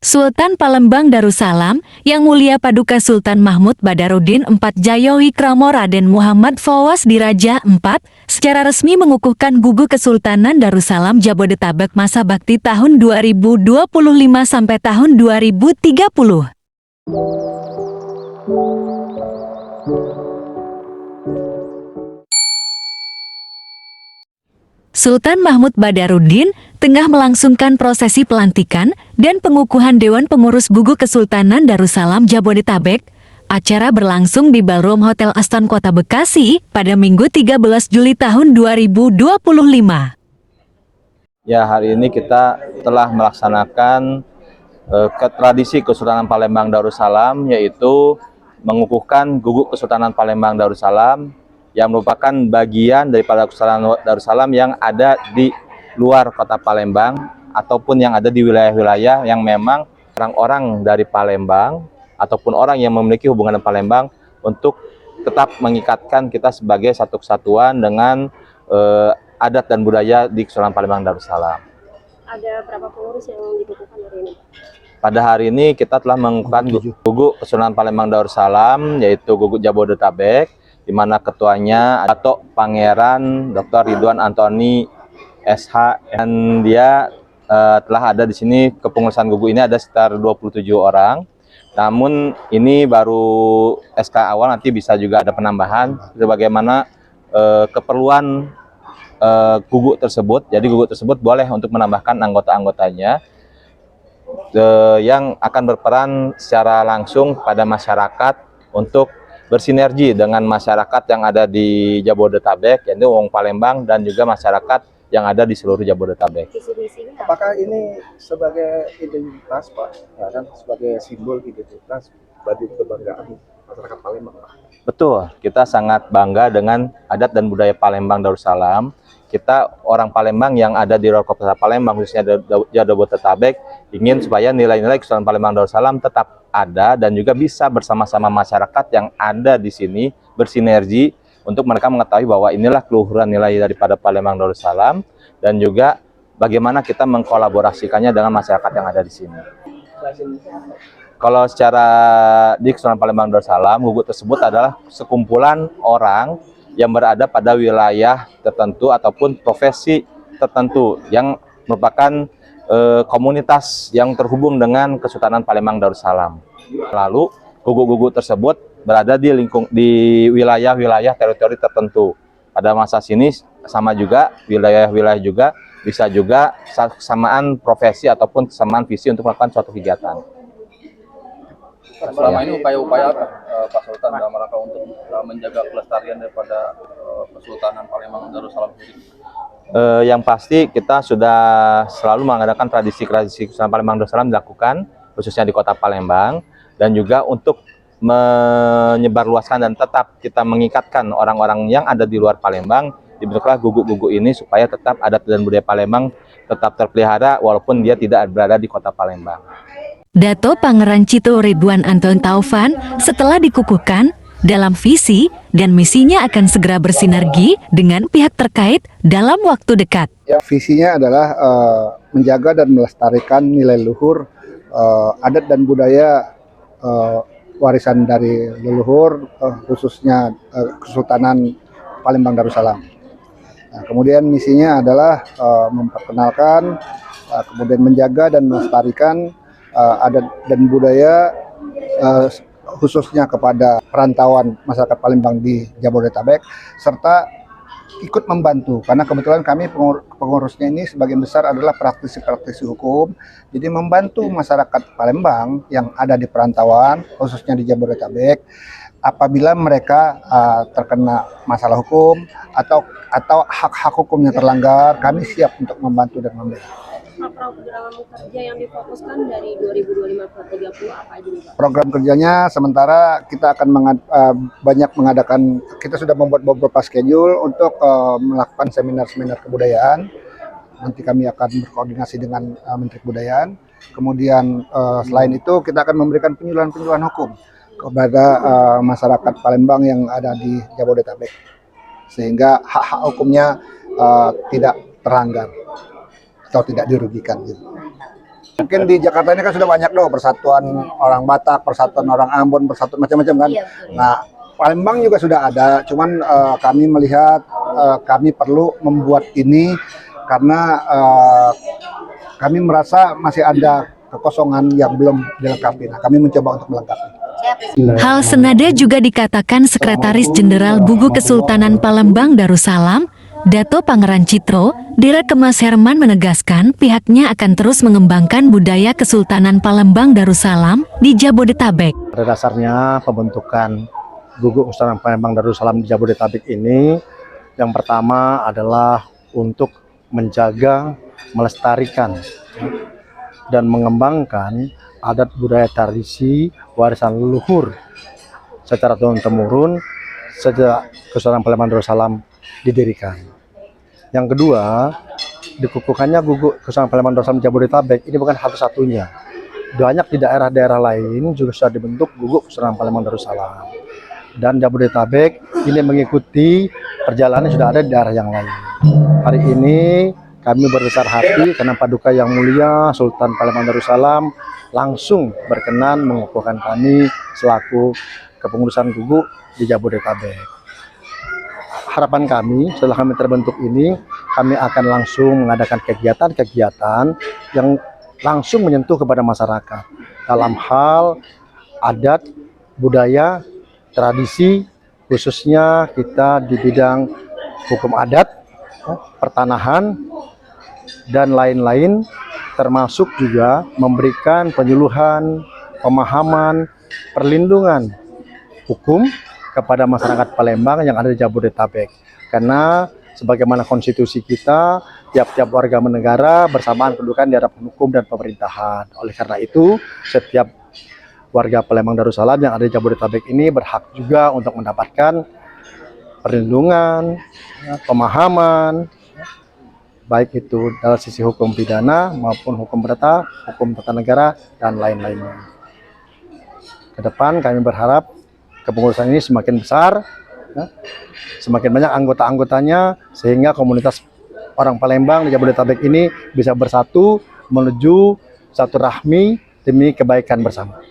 Sultan Palembang Darussalam, Yang Mulia Paduka Sultan Mahmud Badarudin IV Jayo Wikramo Raden Muhammad Fawaz Diraja IV, secara resmi mengukuhkan gugu Kesultanan Darussalam Jabodetabek masa bakti tahun 2025 sampai tahun 2030. Sultan Mahmud Badarudin tengah melangsungkan prosesi pelantikan dan pengukuhan Dewan Pengurus Gugu Kesultanan Darussalam Jabodetabek. Acara berlangsung di Ballroom Hotel Aston Kota Bekasi pada Minggu 13 Juli tahun 2025. Ya, hari ini kita telah melaksanakan tradisi Kesultanan Palembang Darussalam, yaitu mengukuhkan Gugu Kesultanan Palembang Darussalam yang merupakan bagian daripada Kesultanan Darussalam yang ada di luar kota Palembang ataupun yang ada di wilayah-wilayah yang memang orang-orang dari Palembang ataupun orang yang memiliki hubungan dengan Palembang untuk tetap mengikatkan kita sebagai satu kesatuan dengan adat dan budaya di Kesultanan Palembang Darussalam. Ada berapa pengurus yang dikukuhkan hari ini? Pada hari ini kita telah mengukuhkan Gugu Kesultanan Palembang Darussalam, yaitu Gugu Jabodetabek, di mana ketuanya Dato' Pangeran Dr. Ridwan Antoni SH, dan dia telah ada di sini. Kepengurusan gugu ini ada sekitar 27 orang. Namun ini baru SK awal, nanti bisa juga ada penambahan sebagaimana keperluan gugu tersebut. Jadi gugu tersebut boleh untuk menambahkan anggota-anggotanya yang akan berperan secara langsung pada masyarakat untuk bersinergi dengan masyarakat yang ada di Jabodetabek, yaitu Wong Palembang, dan juga masyarakat yang ada di seluruh Jabodetabek. Apakah ini sebagai identitas, Pak? Ya kan, sebagai simbol identitas bagi kebanggaan masyarakat Palembang, Pak? Betul, kita sangat bangga dengan adat dan budaya Palembang Darussalam. Kita orang Palembang yang ada di luar kota Palembang, khususnya Jabodetabek, ingin supaya nilai-nilai Kesultanan Palembang Darussalam tetap ada dan juga bisa bersama-sama masyarakat yang ada di sini bersinergi untuk mereka mengetahui bahwa inilah keluhuran nilai daripada Palembang Darussalam, dan juga bagaimana kita mengkolaborasikannya dengan masyarakat yang ada di sini. Kalau secara di Kesultanan Palembang Darussalam, gugu tersebut adalah sekumpulan orang yang berada pada wilayah tertentu ataupun profesi tertentu yang merupakan komunitas yang terhubung dengan Kesultanan Palembang Darussalam. Lalu gugu-gugu tersebut berada di wilayah-wilayah teritori tertentu. Pada masa sini sama juga wilayah-wilayah juga bisa juga kesamaan profesi ataupun kesamaan visi untuk melakukan suatu kegiatan. Selama ini upaya-upaya apa Pak Sultan dalam rangka untuk menjaga kelestarian daripada Kesultanan Palembang Darussalam sendiri? Yang pasti kita sudah selalu mengadakan tradisi-tradisi Kesultanan Palembang Darussalam dilakukan khususnya di kota Palembang, dan juga untuk menyebarluaskan dan tetap kita mengikatkan orang-orang yang ada di luar Palembang, dibentuklah gugu-gugu ini supaya tetap adat dan budaya Palembang tetap terpelihara walaupun dia tidak berada di kota Palembang. Dato' Pangeran Cito Ridwan Anton Taufan setelah dikukuhkan, dalam visi dan misinya akan segera bersinergi dengan pihak terkait dalam waktu dekat. Ya, visinya adalah menjaga dan melestarikan nilai luhur, adat dan budaya warisan dari leluhur, khususnya Kesultanan Palembang Darussalam. Nah, kemudian misinya adalah memperkenalkan, kemudian menjaga dan melestarikan adat dan budaya khususnya kepada perantauan masyarakat Palembang di Jabodetabek, serta ikut membantu karena kebetulan kami pengurusnya ini sebagian besar adalah praktisi-praktisi hukum, jadi membantu masyarakat Palembang yang ada di perantauan khususnya di Jabodetabek apabila mereka terkena masalah hukum atau hak-hak hukumnya terlanggar, kami siap untuk membantu dan membela. Program kerja yang difokuskan dari 2025 ke 30 apa aja nih, Pak? Program kerjanya sementara kita akan banyak mengadakan, kita sudah membuat beberapa schedule untuk melakukan seminar-seminar kebudayaan. Nanti kami akan berkoordinasi dengan Menteri Kebudayaan. Kemudian selain itu kita akan memberikan penyuluhan-penyuluhan hukum kepada masyarakat Palembang yang ada di Jabodetabek, sehingga hak-hak hukumnya tidak terlanggar atau tidak dirugikan gitu. Mungkin di Jakarta ini kan sudah banyak persatuan orang Batak, persatuan orang Ambon, persatuan macam-macam kan. Iya, betul. Nah, Palembang juga sudah ada, cuman kami melihat kami perlu membuat ini karena kami merasa masih ada kekosongan yang belum dilengkapi. Nah, kami mencoba untuk melengkapi. Hal senada juga dikatakan Sekretaris Jenderal Bugu Kesultanan Palembang Darussalam, Dato Pangeran Citro. Direkemas Herman menegaskan pihaknya akan terus mengembangkan budaya Kesultanan Palembang Darussalam di Jabodetabek. Pada dasarnya pembentukan Guguk Kesultanan Palembang Darussalam di Jabodetabek ini, yang pertama adalah untuk menjaga, melestarikan, dan mengembangkan adat budaya tradisi warisan leluhur secara turun-temurun sejak Kesultanan Palembang Darussalam didirikan. Yang kedua, dikukuhkannya Guguk Kesultanan Palembang Darussalam Jabodetabek ini bukan satu-satunya. Banyak di daerah-daerah lain juga sudah dibentuk Guguk Kesultanan Palembang Darussalam. Dan Jabodetabek ini mengikuti perjalanan sudah ada di daerah yang lain. Hari ini kami berbesar hati karena Paduka Yang Mulia Sultan Palembang Darussalam langsung berkenan mengukuhkan kami selaku kepengurusan Guguk di Jabodetabek. Harapan kami setelah kami terbentuk ini, kami akan langsung mengadakan kegiatan-kegiatan yang langsung menyentuh kepada masyarakat dalam hal adat, budaya, tradisi, khususnya kita di bidang hukum adat, pertanahan, dan lain-lain, termasuk juga memberikan penyuluhan, pemahaman, perlindungan hukum kepada masyarakat Palembang yang ada di Jabodetabek. Karena sebagaimana konstitusi kita, tiap-tiap warga negara bersamaan kedudukan di hadapan hukum dan pemerintahan. Oleh karena itu, setiap warga Palembang Darussalam yang ada di Jabodetabek ini berhak juga untuk mendapatkan perlindungan, pemahaman, baik itu dari sisi hukum pidana maupun hukum perdata, hukum tata negara, dan lain-lainnya. Ke depan kami berharap kepengurusan ini semakin besar, semakin banyak anggota-anggotanya, sehingga komunitas orang Palembang di Jabodetabek ini bisa bersatu menuju satu rahmi demi kebaikan bersama.